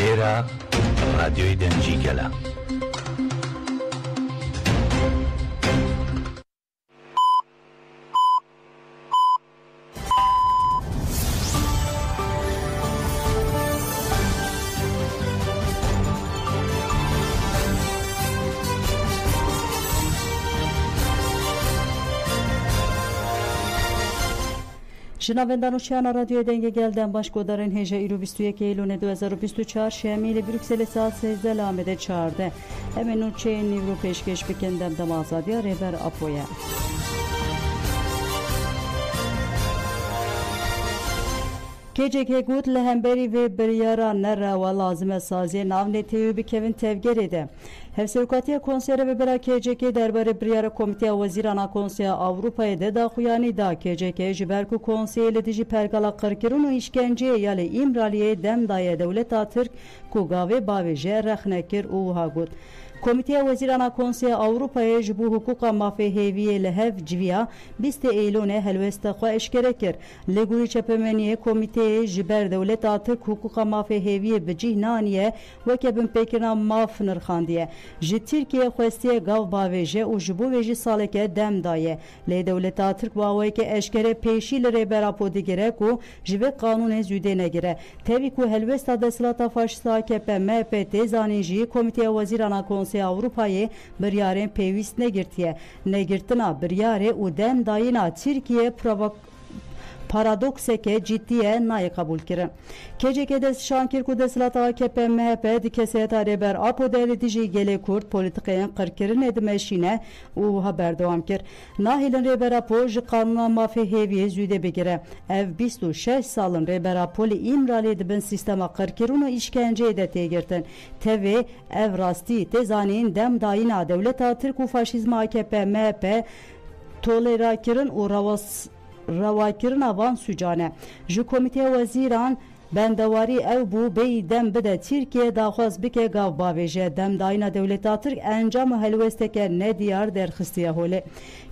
Era radyoyu denci gela. Şinavendanoşana radyoya denge gelden başkodarın heja iru 21 Eylül 2024 şemili Brüksel'e saat 8'de lamede çağırdı. Hemen uçağın Nivru peşkeş bikendem damazadiya reber apoya. KCK گوت لهمبری و بریارا نره و لازم سازی ناو نتیوی بکوین تفگر اده. هفسوکاتی کنسر و برا KCK درباره بریارا کمیته وزیرانا کنسر Avrupa'ya da daxuyani da KCK jiberku konsey ledici pergala qırkırın işkence yali imraliye demdaye devleta Türk ku gave baveje rexnekir u hagut. Komite Wezirana Konsey Avrupa'ya jibu hukuka mafeheviye lehev civiya 20 Eylül'e helveste xwe eşkere kir. Leguri çepemeniye komiteye jiber devlet Türk hukuka mafeheviye bicih naniye veke bin pekirna maf nırxandiye. Ji Türkiye xwestiye gav baveje u jibu ve ji saleke dem daye. Le devlet Türk baveke eşkere peşi li rebera digere ku jive kanune züde negire. Tevi ku helvesta deslata faşista AKP MHP tezaninji Komite Wezirana Konsey Avrupa'yı biryarın pevist negirtiye. Negirtina biryare u dem dayına Türkiye paradokseke ciddiye nayı kabul kirin. KCK'de şankir ku deslat AKP MHP dikesiyeta reber apo devletici gele kurt politikayen qırkirin edmeşine u haber devam kir. Nahilin reber apo ji kanuna mafeheviye züde begire. Ev 26 salın reber apoli imrali edibin sistema qırkirunu işkence ede tegirtin. Tevi ev rasti tezanin dem dayına devleta Türk u faşizma AKP MHP tolerakirin u ravakirin avan sücane. Ji komite veziran bendevari ev bu beydem bide Türkiye daxwaz bike gav baveje dem dayına devleta Türk encam helwesteke ne diyar derxistiye hole.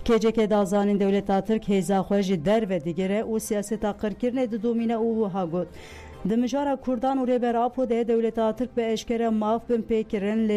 KCK dazanin devleta Türk heyzaxwe der ve digere u siyaseta qırkirne de domine u hagot. Dimijara Kurdan u reber apo de devleta Türk ve eşkere maf bin pekirin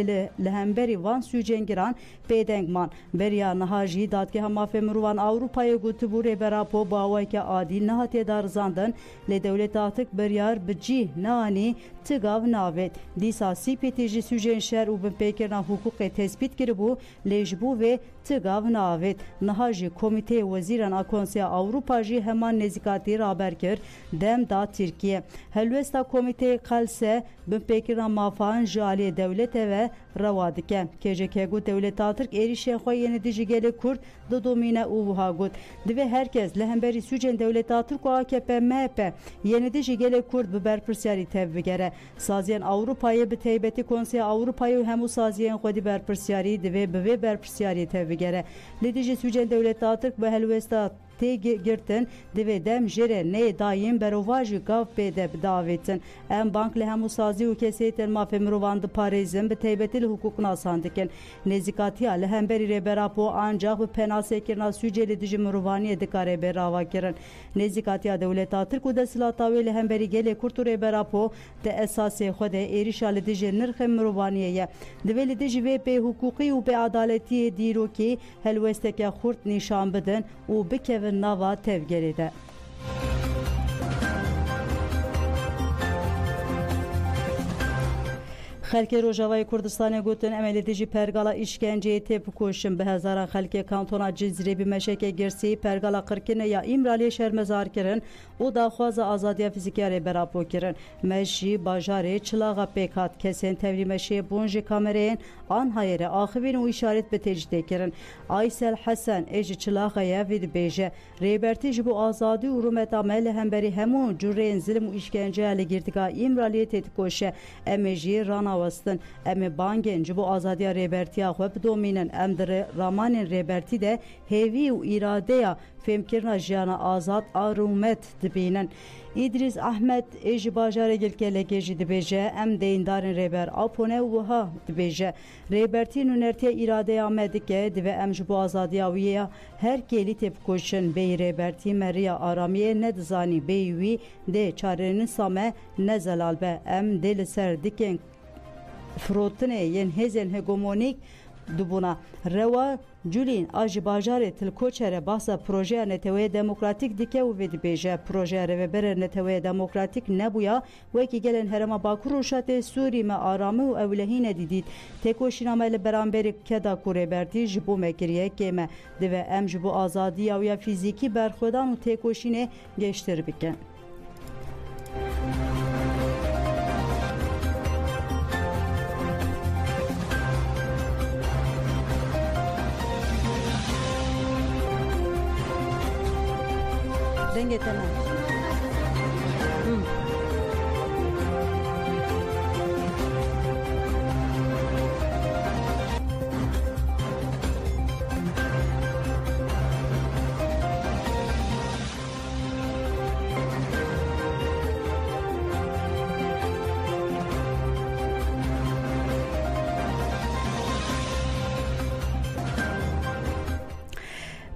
lehemberi van sücengiran pedengman beriya nahaji dadgeha mafe mruvan Avrupa'ya gutu bu reber apo bavayke adi nahatiye darzandın le devleta Türk beriyar bicih nani tıgav navet disa sipetici sücen şer u bin pekirna hukuke tespit kiri bu lejbu ve tıgav navet nahaji komite veziran akonsey Avrupa ji heman nezikati raber kir dem da Türkiye helvesta komite kalse bin pekirna mafan jali devlete ve ravadike KCK gut devleta Türk erişe xwe yenidici gele Kurd do domine u hagut dive herkes lehemberi sücen devleta Türk AKP MHP yenidici gele Kurd biber persyari tevbigere saziyen Avrupa'yı bi teybeti konsey Avrupa'yı hemu saziyen xwe ber persyari dive bive ber persyari tevbigere lidici sücen devleta Türk ve helvesta te girtin dive dem jere ne daim berovaji gav pede davetin en bank le hemu sazi u keseten mafe mrovandı parizm be teybetil hukukuna sandiken nezikati ale hemberi reberapo ancak bu penasekirna süceli dici mruvaniye dikare berava kirin nezikati devleta Türk u deslata ve hemberi gele kurtu reberapo de esase xode erişale dici nirxe mruvaniye dive dici ve pe hukuki u pe adaleti diro ki helwesteke xurt nişan bidin u bike nava tevgeride. Xelkê Rojavayê Kurdistanê gotin em ê li dijî pergala îşkenceyê tê bikoşin bi hezaran xelkê kantona Cizrê bi meşekê girsî pergala qirkinê ya İmraliyê şermezar kirin û daxwaza azadiya fîzîkî ya rêberapo kirin. Me jî bajarê Çılaxa pêk hat kesên tevlî meşeyê bûn ji kamereyên Anhayê re axivîn û îşaret bi tecdîdê kirin. Aysel Hesen ê ji Çılaxayê vê dibêje rêbertî ji bo azadî û rûmeta me li hemberî hemû cureyên zilim û îşkenceya li girtika İmraliyê tê dikoşe em ê jî rana پیوستن ام بانگن جبو آزادی ریبرتیا خو بدومینن ام در رامان ریبرتی ده هیوی و ایراده فهمکرنا جیانا آزاد آرومت دبینن İdris Ahmet eji bajara gelkele ji dibêje em deyindarên rêber apone wiha dibêje rêbertî nûnertiya îradeya me dike divê em ji bo azadiya wî ya her kêlî tê bikoşin bêyî rêbertî me riya aramiyê nedizanî bêyî wî dê çarênîsa me ne zelal be em dê li ser dikên firotinê yên hêzên hegemonîk dibûna rewa Culîn a ji bajarê Tilkoçerê bahsa projeya Neteweyê Demokratîk dike û vê dibêje projeya Rêveberê Neteweyê Demokratîk nebûya wekî gelên Herêma Bakur û Şatê Sûrî me aramî û ewlehînê dîdît têkoşîna me li beramberî keda ku rêbertî ji bo mekiriyekê me divê em ji bo azadiya ya fîzîkî berxwedan û têkoşînê geştir bikin. Denge temel.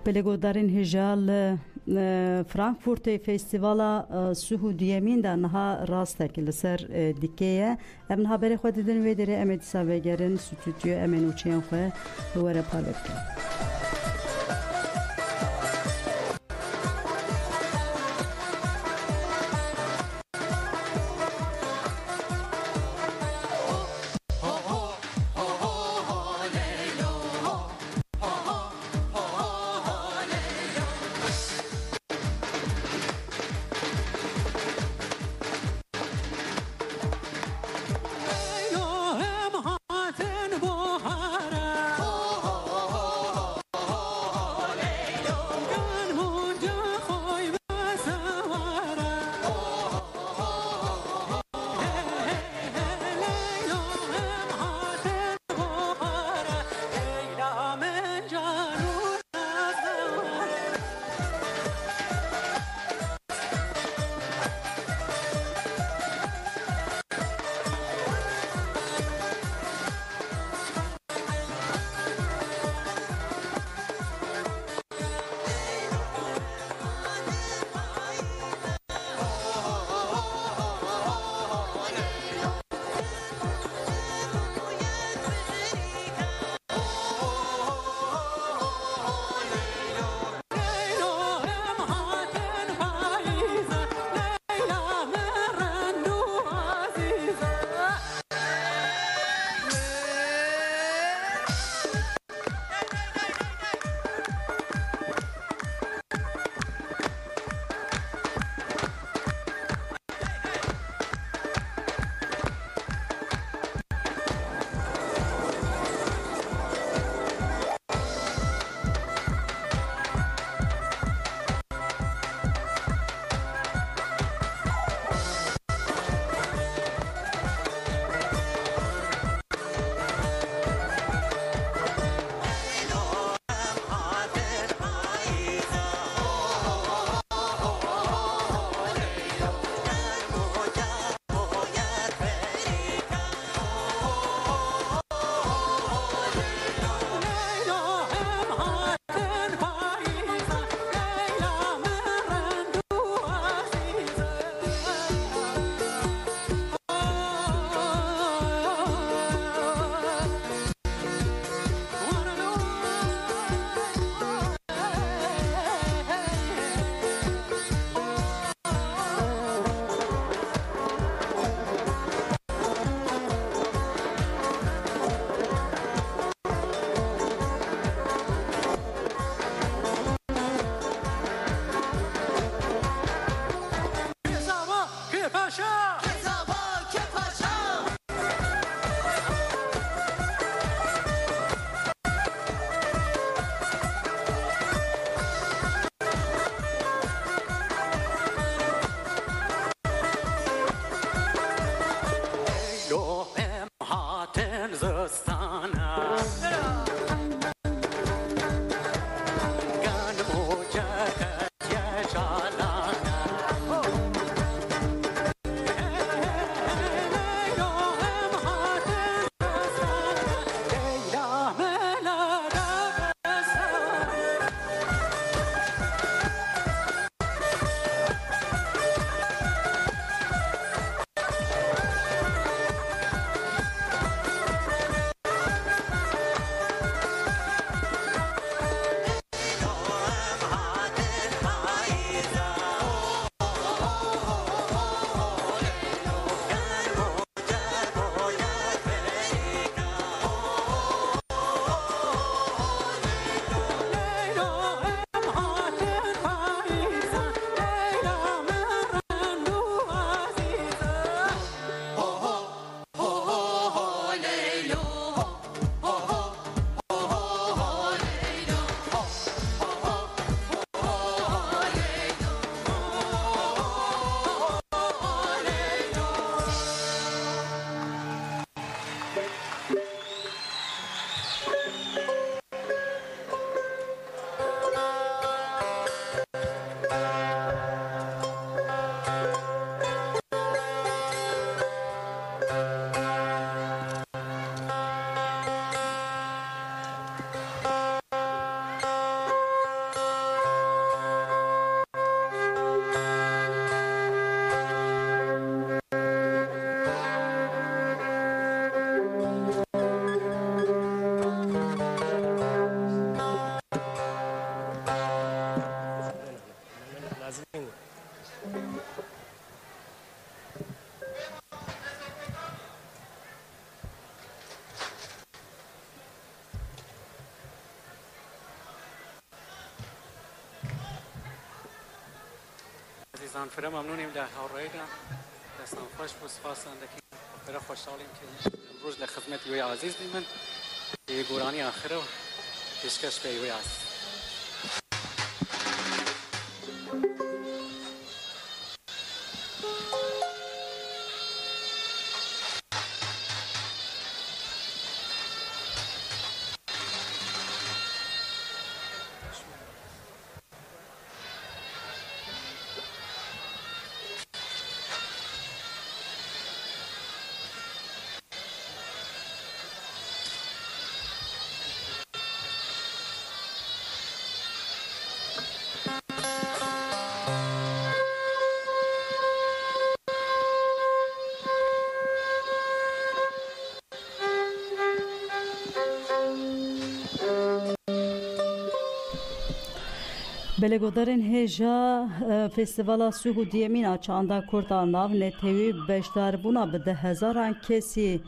Pelegodarin hijal Frankfurt Festivala Suhudiyemîn de niha rastek li ser dikeye em niha berê xwe didin wê derê em ê dîsa vegerin stûdyo em ê nûçeyên xwe bi were parve bikin. عزیزان فرا ممنونیم در هاوریدا دستان خوش و سپاس اندکی فرا خوشحالیم که امروز لخدمت وی عزیز بیمن گورانی آخره و پیشکش به وی عزیز بلگودارن هجا فستیوالا سوهودی مینا چاندا کورتا ناو نتوی بشتار بونا بده هزاران کسی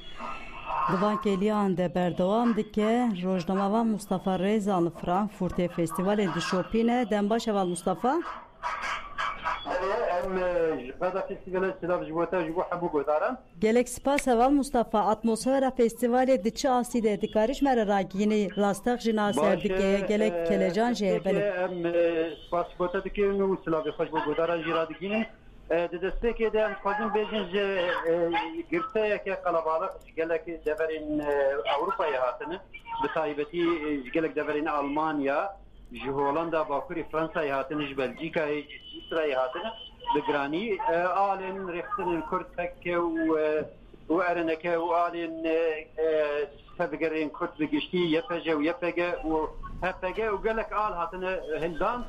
دوان کلیان ده بردوام دکه روزنامه مصطفی ریزان فرانکفورت فستیوال دشوپینه دنباش اول مصطفی هذا فستيفال سلاف جوتا جبو حبو گودارن گلک سپاس اول مصطفی اتمسفر فستیوال دچ آسیده دکارش مر راگینی راستق جنا سردکه گلک کلجان جه بله سپاس گوتا دکی نو سلاف خوش بو گودارن جرا دکین دسته که ده خودم بیشن گرته که قلبالق گلک دبرین اروپا هاتنه بتایبتی گلک دبرین آلمانیا هولندا باکوری فرانسا هاتنه بلژیکا اسرائیل هاتنه بگرانی آلن رفتن کرد تک و ارنک و آلن سبگرین کرد بگشتی یپجه و یپجه و هپجه و گلک آل هاتنه هندان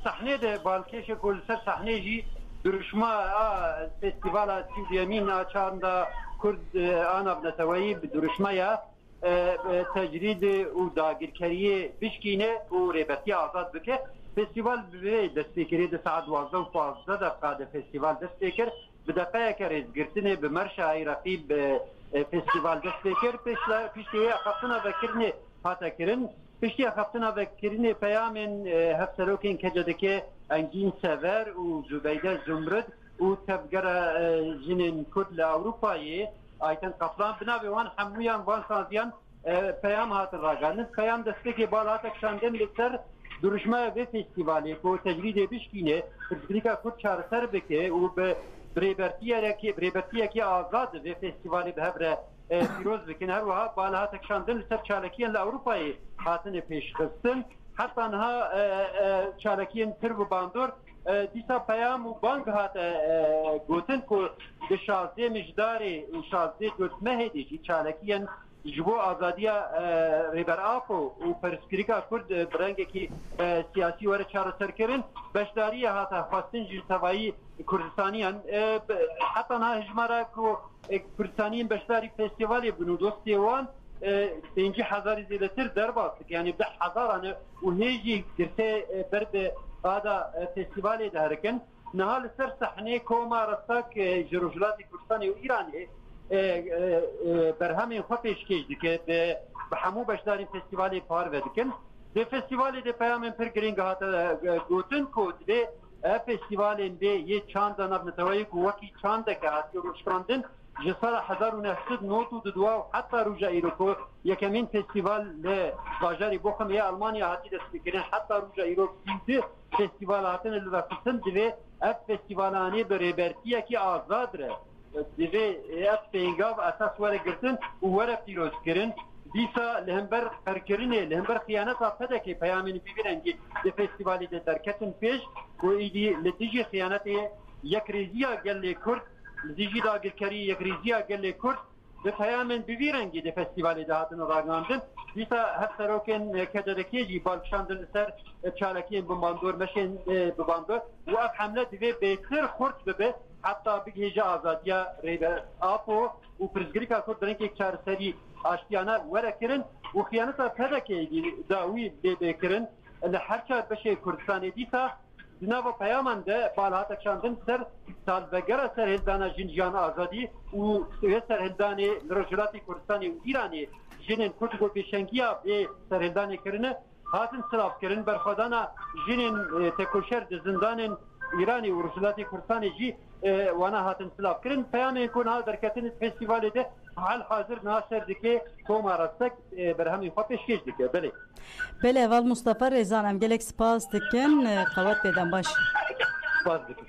صحنه ده بالکش کل سر صحنه جی درشما فستیوال تیویمین آچاندا کرد آن ابنتوایی درشما یا تجرید و داگیرکاری بشکینه و ریبتی آزاد بکه فستیوال به دستیکری ده ساعت 12 و 15 دقیقه ده فستیوال دستیکر به دقیقه که ریزگرتنه به مرشای رقیب فستیوال دستیکر پیشتی خفتنا وکرنه حتا کرن پیشتی خفتنا وکرنه پیامن هفسروکین که جدکه انگین سور و زبیده زمرد و تبگر جنین کل اروپایی ایتن قفلان بنابه وان حمویان وان سازیان پیام هات راگانن پیام دسته که بالاتک شاندن لسر درشمه و فستیوالی که تجرید بشکینه فرزگریکا کود چارسر بکه و به بریبرتیه که آزاد و فستیوالی به هبره پیروز بکن هر وها بالاتک شاندن لسر چالکیان لأوروپایی هاتن پیش خستن حتی انها چالکیان تر و باندور دیسا پیام و بانک هات گوتن که به 16 مجداری 16 گوتمه هیدی چالکیان جبو آزادی ریبر آپو و پرسکریکا کرد برنگه که سیاسی وره چاره سر کرن بشداری هاتا خواستن جلتوایی کردستانیان حتی نا هجمارا که کردستانیان بشداری فستیوالی بنو دوستی وان 5000 زیلتر در باست یعنی 10,000 و هیجی گرته برد هذا فستیوالی دهرکن نهال سر صحنه کوما رستاک جروجلات کردستانی و ایرانی برهمین خودش کشیدی که به همو بشداری فستیوالی پار ودکن به فستیوالی ده پیامن پر گرینگ هاتا گوتن کود به فستیوالین به یه چند نبنتوایی وکی چند که هاتی روشکاندن جسال 1900 نوتو دوا و حتی روژا ایروکو یکمین فستیوال باجاری بخم یا آلمانیا هاتی دست بکرین حتی روژا ایروک سیده فستیوال هاتن لرفتن دوی اف فستیوالانی بریبرتیه که آزاد ره دوی اف پینگاو اساس وره گرتن و وره پیروز کرن دیسا لهمبر قرکرینه لهمبر خیانتا پدکی پیامین بیبیرنگی ده فستیوالی ده درکتن پیش و ایدی لدیجی خیانتی یک ریزیا گلی کرد لدیجی داگرکری یک ریزیا گلی کرد به پیامین بیبیرنگی ده فستیوالی ده هاتن راگاندن دیسا هر سروکن کدرکیجی بالکشاندن سر چالکین بماندور مشین بماندور و اف حمله دوی بیتر خورد ببه حتی بگیجا آزادیا ریبر آپو و پرزگریکا کرد درنگ یک چار سری آشتیانا وره کرن و خیانتا پدکی داوی بکرن لحر چار بشه کردستانی دیسا جناب پیامان ده بالات اکشاندن سر سالبگره سر هلدانا جنجان آزادی و سر هلدان رجلاتی کردستانی و ایرانی جنین کرد و پیشنگیا به سر هلدانی کرنه هاتن سلاف کرن برخودانا جنین تکوشر ده زندان ایرانی و رسولاتی کردستانی جی وانا هاتن سلاف کرن پیامی کن ها درکتن فستیوالی ده حال حاضر ناصر دکی کوما رستک برهمی خواه پیشکش دکی بله بله اول مصطفی ریزانم گلک سپاس دکن قوات بدن باش باز دکی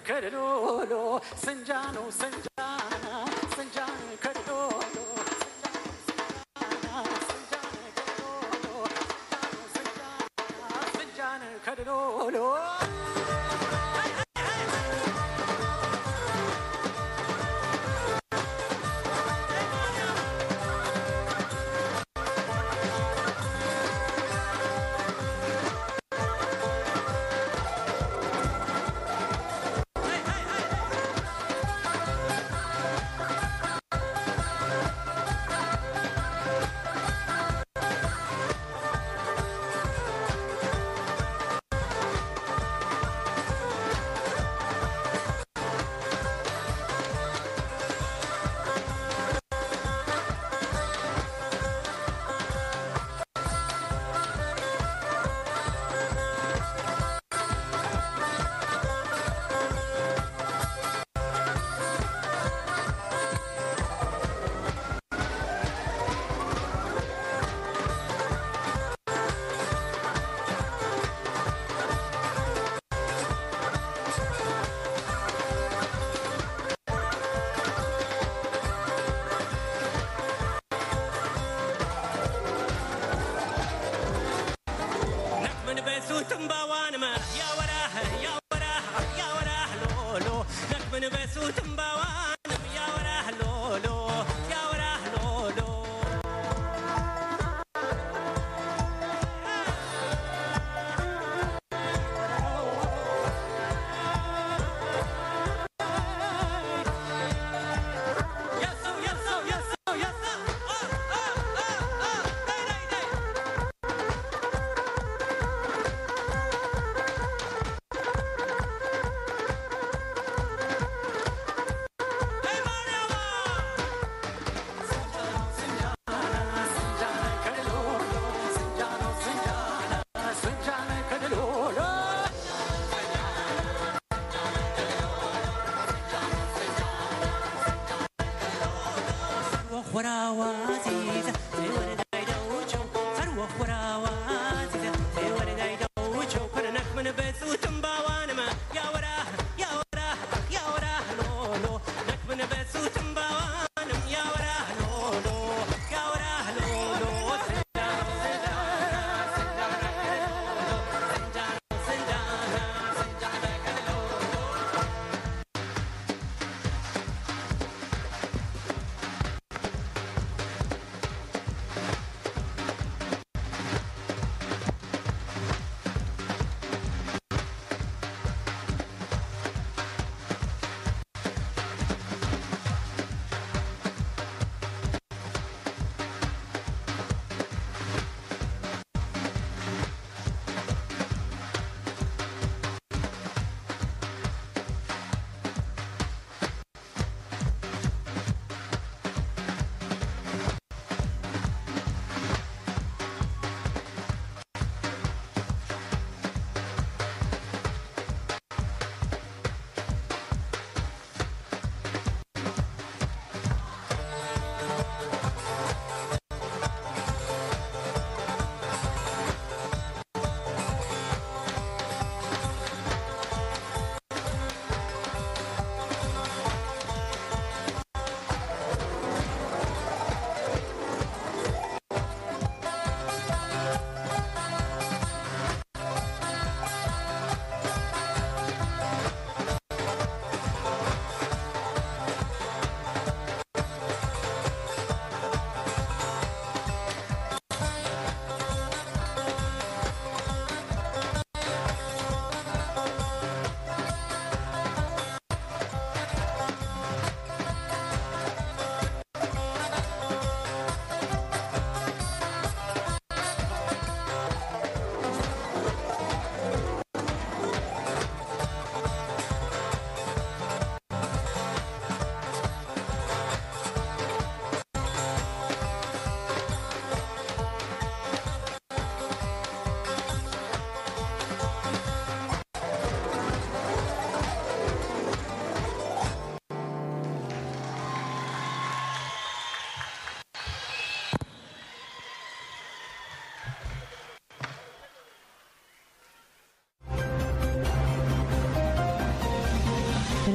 كرلولو سنجانو سنجانا سنجان كرلولو سنجان كرلولو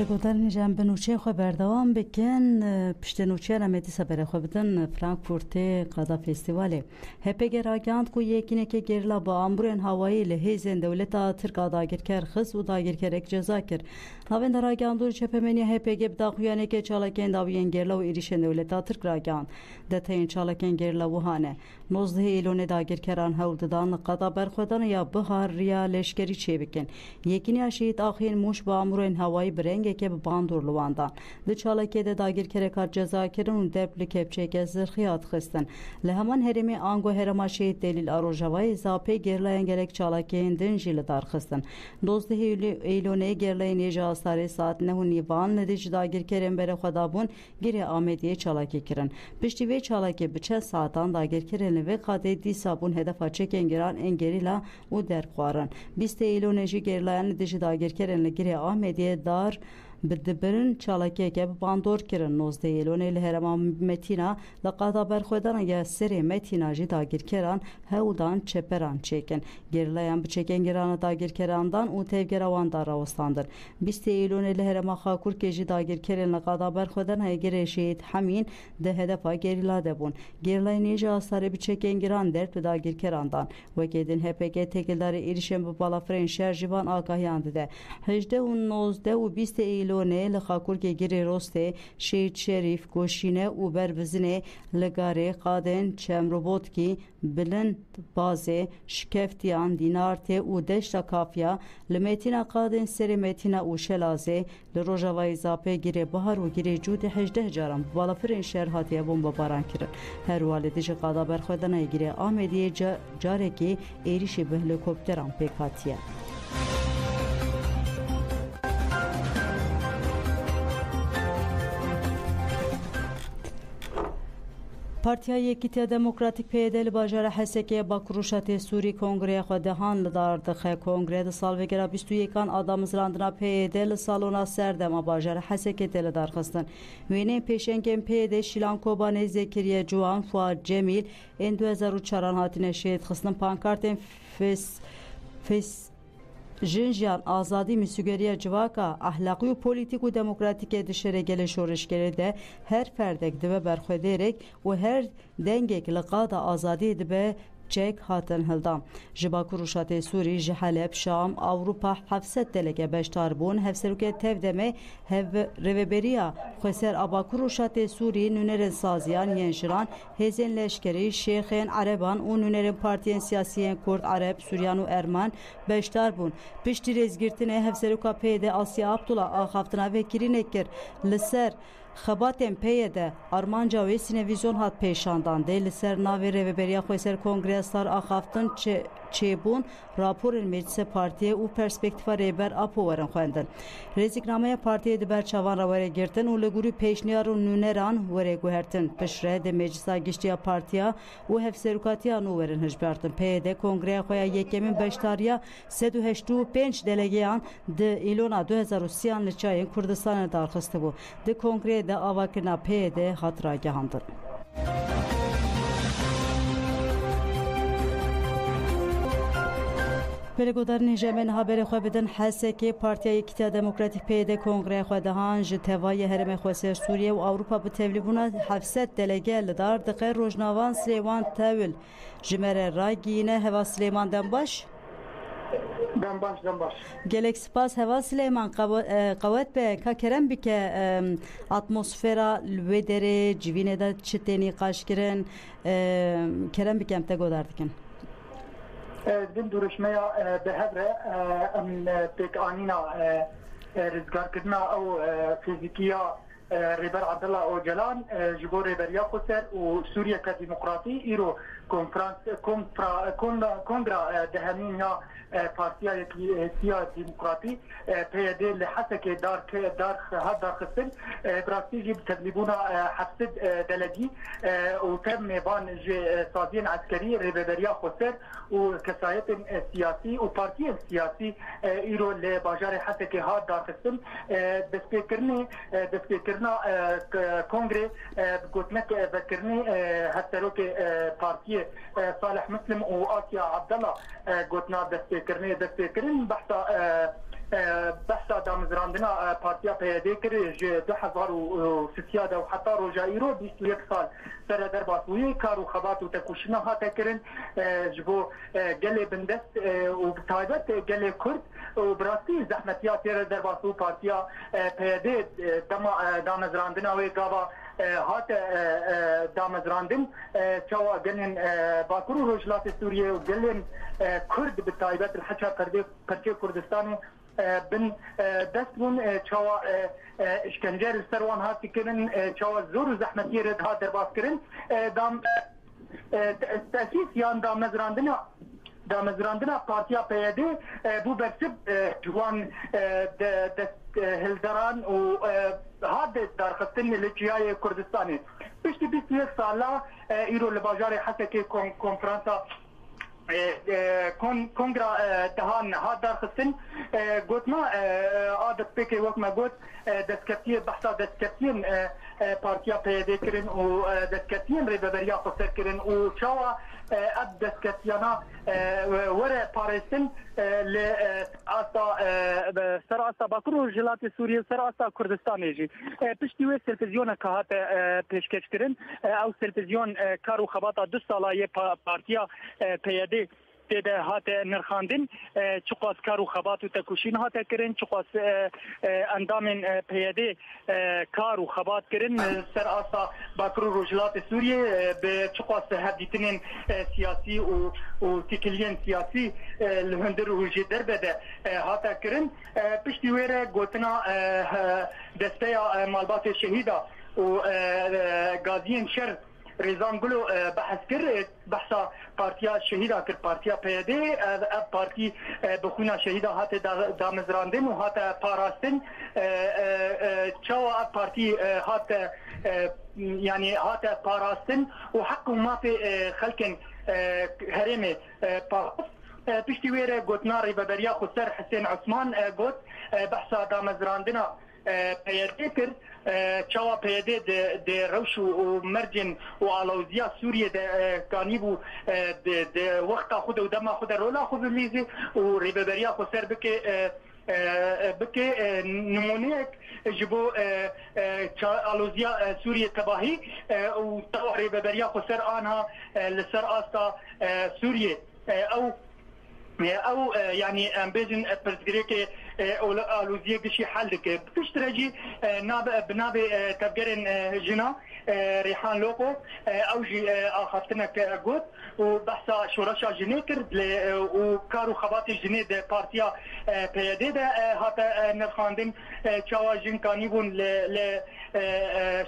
گودرنی جنب نوچه خو بردوام بکن پشت نوچه رمتی سبره خو بدن فرانکفورت قادا فستیواله هپگ راگاند کو یکینه که گرلا با امرن هوایی لهیزن دولتا ترک داگر کر خص و داگر کرک جزا کر ناوین راگاندور چپمنی هپگ بداخویانه که چالکن داوین گرلا و ایریشن دولتا ترک راگاند دتین چالکن گرلا وهانه 19 ایلون داگر کران هولدان قادا برخودان یا بهار ریا لشکری چه بکن یکینه شهید آخین موش با امرن هوایی برنگ که به باندور لواندان ده چالکه ده داگر کرکات جزا کرن و دبل کپچه که زرخیات خستن لهمان هرمی آنگو هرما شهید دلیل آروژوای زاپی گرلاین گرک چالکه اندن جیل دار خستن 12 ایلونه گرلاین ایجا آستاره ساعت نهو نیوان ندیج داگر کرن بره خدابون گیری آمدیه چالکه کرن پشتی وی چالکه بچه ساعتان داگر کرن و قاده دی سابون هدف چک انگران انگریلا و درخوارن 20 ایلونه جی گرلاین ندیج داگر کرن لگیری آمدیه دار بدبرن چالکه که باندور کرن 19 ایلونه لهرما متینا لقادا برخودان یا سری متینا جی داگر کران هودان چپران چکن گرلاyan بچکن گران داگر کراندان او تevgeravان داراوستاندن 20 ایلونه لهرما خاکور که جی داگر کرن لقادا برخودان هگر شهید همین ده هدفا گریلا دبون گرلاyan ایجا آثار بچکن گران درد داگر کراندان و گدین هپگ تکلدار ایرشن به بالافرین شرجوان آگاهیانده ده 18 و 19 و 20 ایلونه لخاکور که گیری راسته شهید شریف گوشینه و بربزنه لگاره قادن چم روبوت کی بلند بازه شکفتیان دینارته و دشتا کافیا لمتینا قادن سری متینا و شلازه لروجاوای زاپه گیری بهار و گیری جود 18 جارم بالافرین شهر هاتیه بمبا باران کرن هر والدش قادا برخودنه گیری آمدیه جاره که ایریشی به هلیکوپتران پیک هاتیه پارتیا یکیتی دموکراتیک پیدل باجار حسکه با کروشات سوری کنگره خودهان لدار دخه کنگره ده سالوگرا 21 آدم زلاندنا پیدل سالونا سردما باجار حسکه دل دار خستن وینه پیشنگم پیده شیلان کوبانه زکریه جوان فواد جمیل این 2004 هاتینه شهید خستن پانکارتن فیس جنجان آزادی مسیگریه جواکا اخلاقی و پولیتیک و دموکراتیک دشره گل شورش کرده هر فردک دبه برخودیرک و هر دنگک لقادا آزادی دبه چک هاتن هلدام جبا کروشات سوری جحلب شام اوروپا 700 دلگه بشتار بون هفسروکه تفدمه هف روبریا خسر ابا کروشات سوری نونر سازیان ینشران هزین لشکری شیخین عربان و نونر پارتین سیاسیین کرد عرب سوریان و ارمان بشتار بون پشتی رزگirtine هفسروکا پیده آسیا عبدالله آخافتنا وکیری نکر لسر خباتن پیده آرمانجا و سینویزیون هات پیشاندان دیل سر ناوی روبریا خویسر کنگرهستار آخافتن چه بون راپور مجلس پارتی و پرسپکتیفا ریبر اپو ورن خوندن رزیگنامه پارتی دبر چوان را وره گرتن و لگوری پیشنیار و نونران وره گوهرتن پشره ده مجلسا گشتیا پارتیا و هفسروکاتیا نو ورن هجبرتن پیده کنگره خویا یکمین بشتاریا 385 دلگیان ده ایلونا 2030 لچاین کردستان دارخسته بو ده کنگره ده آواکرنا پیده هات گهاندن بلگودرنی جمعن هابر خو بدن حسه که پارتیا یکیتی دموکراتیک پیده کنگره خو دهان جتوای هرم خوسر سوریه و اروپا به تبلیغونه 700 دلگه لدار دقیق روزناوان سلیمان تاول جمره راگینه هوا سلیمان دنباش دنباش گلک سپاس هوا سلیمان قوت به که کرم بی که اتمسفیرا لودره جوینه دا چتینی قاش کرن کرم بی که امتا گوداردکن دن دورشمه به هبره ام پیک آنینا رزگار کردنا او فیزیکیا ریبر عبدالله او جلان جبو ریبریا خسر و سوریه که دموکراتی ایرو کنگرا دهمین یا پارتیا سیا دموکراتی پیده لحظه که دار خستن براستی جیب تبلیغونا 700 دلگی و تم میبان سازین عسکری ریبریا خسر و کسایت سیاسی و پارتی سیاسی ایرو لباجار حسه که ها دار خستن دستکرنا کنگره گوتنک بکرنی هسترو که پارتی صالح مسلم و آسیا عبدالله گوتنا دستکرنی بحثا بحثا دامزراندنا پارتیا پیاده کرد 2003 و حتی روجایرو 21 سال سر در باسوی کار و خبات و تکوشنا هاته کرن جبو گل بندست و بتایبت گل کرد و براستی زحمتیات در باسو پارتیا پیاده دامزراندنا و گاوا هات دامزراندن چوا گلن باکرو روجلات سوریه و گلن کرد بتایبت الحچا پرچه کردستانی بن دستون چوا اشکنجر سروان هاتی کرن چوا زور زحمتی رد ها در باز کرن دام تأسیس یان دامزراندنا پارتیا پیاده بو برسب جوان دست هلدران و هاد درخستن لجیای کردستانی پشتی 21 سالا ایرو لباجار حسکی کنفرانسا کنگرا دهان ها درخستن گوتما عادت پیکی وقت گوت دستکتیه بحثا دستکتین پارتیا پیاده کرن و دستکتین ریببریا خسر کرن و چاوا اب دستکتیانا وره پارستن سر آستا باکرو جلات سوریه سر آستا کردستانی جی پشتی وی تلفزیون که هات پیشکش کرن او تلفزیون کارو خباتا 2 سالای پارتیا پیاده تده هات نرخاندن چقاس کارو خبات و تکوشین هات کرن چقاس اندام پیاده کارو خبات کرن سر آسا باکرو رجلات سوریه به چقاس هدیتنین سیاسی و تکلین سیاسی لهندر و جدر بده هات کرن پشتی ویره گوتنا دسته مالبات شهیدا و گازین شر ريزان قلو بحث كر بحثا بارتيا شهيدا كر بارتيا بيدي بارتي بخونا شهيدا هات دامزراندن وهات باراستن تشوا بارتي هات يعني هات باراستن وحق ما في خلكن هرمي باراس بشتي ويره قوتنا ريبابريا خسر حسين عثمان قوت بحثا دامزراندنا پیاده کرد چوا پیاده ده روش و مرجن و آلوزیا سوریه ده کانیبو ده وقت خود و دم خود رولا خود لیزی و ریببریا خود سر بکه نمونه جبو آلوزیا سوریه تباهی و تو ریببریا خود سر آنها لسر آستا سوریه او يعني امبيجن برزغريك الوزيه قشي حلك بتشترجي بنابي تبقرن جنا ريحان لوكو او جي اخرتنا كاغوت وبحثا شورشا جنيكر وكارو خباتي جنيد بارتيا بيديد هاتا نرخاندن تشاوا جن كانيبون ل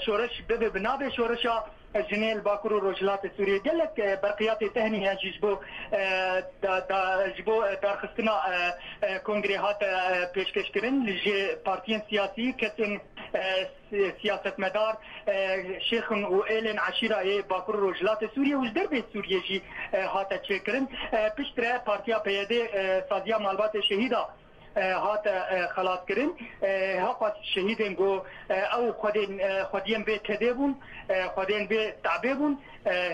شورش بنابي شورشا جنيل باكرو روجلات سوريا قال لك برقيات تهنئه جيبو جبو درخستنا كونغريهات پیشکش کرن لجي بارتيين سياسي كتن سياسة مدار شيخ وإيلن عشيرة باكرو روجلات سوريا وجدر بيت سوريا جي هاتا تشكرن بشترى بارتيا بيدي صاديا مالبات شهيدة هات خلاص کرن هاقات شهیدن گو او خودین به تدبون خودین به تعبیبون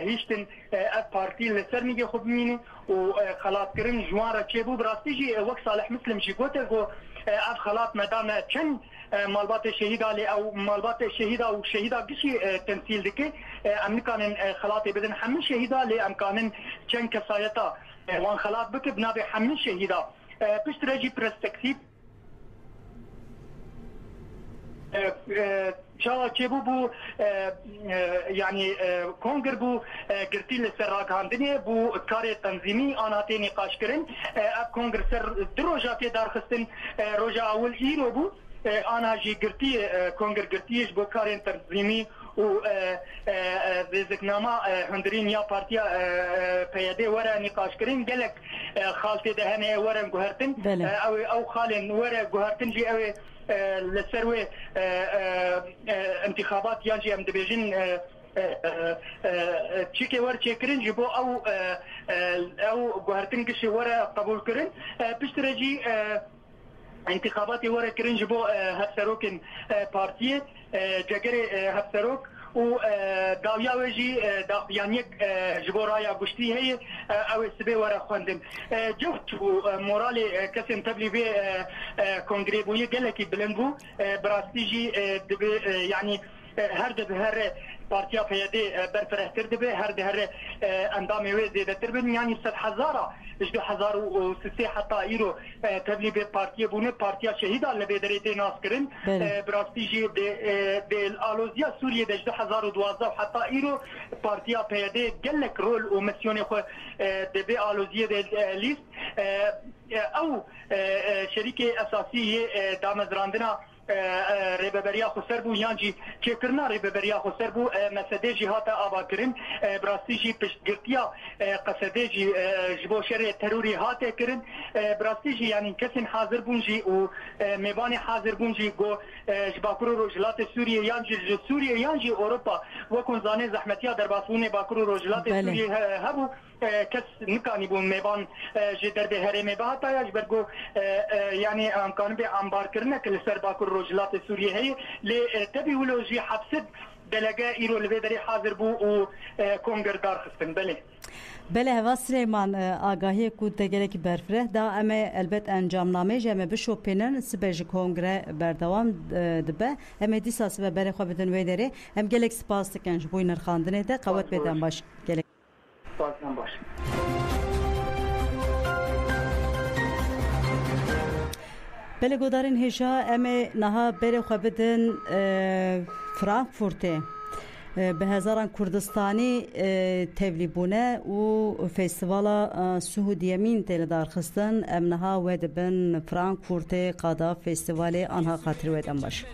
هیچتن اب پارتی لسر میگه خوب مینه و خلاص کرن جوان چه بو براستی جی وقت صالح مسلم جی گوته گو اب خلاص مدام چند مالبات شهیدا لی او مالبات شهیدا و شهیدا گشی تمثیل دکه امکانن خلاص بدن همه شهیدا لی امکانن چند کسایتا وان خلاص بک بنابه همه شهیدا پشتراجی پرسپکتیو شاء چبو بو يعني كونغر بو قرتي لسراك هاندني بو كاري تنظيمي انا تي نقاش كرن اب كونغر سر دروجاتي دار خستن روجا اول ايرو بو انا جي قرتي كونغر قرتيش بو كاري تنظيمي و ذكرنامه هندرين يا بارتيا بيدي ورا نقاش كرين قالك خالتي دهنه ورا جوهرتن او خالن ورا جوهرتن جي او لسروي انتخابات يجي ام دبيجن تشيكي ور تشيكرين جيبو او جوهرتن كشي ورا قبول كرين بيشترجي انتخابات ورا كرين جيبو هفسروكن بارتيه جاكري هفسروك و داویا وجی داخیانی جبرایا گشتی هی او سبه ورا خوندن جفت مورال کسیم تبلیغ کنگره بوی گلکی بلندبو براستیجی یعنی هر ده هر پارتیا پیاده برفرهتر دبه هر ده هر اندام وی زیادتر بن یعنی 100,000 2003 حتی ایرو تبلیغ پارتیا بونه پارتیا شهیدا لبه دريته ناس کرن براستیجی د آلوزیا سوریه د 2012 حتی ایرو پارتیا پیاده گلک رول و مسیون خو د آلوزیه د لیست او شریک اساسی دامزراندنا رببریا خسربو یانجی چکرنا رببریا خسربو مسده جهات آباکرین براستیجی پشتگرتیا قصدیجی جبو شر تروری هات کرن براستیجی یعنی کسین حاضر بونجی و میبانی حاضر بونجی گو جباکرو روجلات سوریه یانجی سوریه یانجی اوروپا وکن زانه زحمتیا در باسونه باکرو روجلات سوریه هبو کس نکانی بون میبان جدر به هرمه بهتا یا جبرگو یعنی امکان به انبار کرنه که لسر باکر روجلات سوریه هی لی تبی ولوجی حبست دلگه ایرو لبیدری حاضر بو و کنگردار خستن بله هوا سلیمان آگاهی کود دگرکی برفره دا اما البت انجامنامه جمع بشوپینن سبج کنگره بردوام دبه اما دیساس و بره خواه بدن ویدری هم گلک سپاس دکنج بوی نرخاندنه ده قوت بدن باش گلک سپاس باش بله گودارین هیشا اما نها بره خواه بدن فرانکفورته به هزاران کردستانی تبلیبونه و فستیوالا سعودیمین تلدار خستن امنها ود بن فرانکفورت قادا فستیوال آنها خاطر ودن باش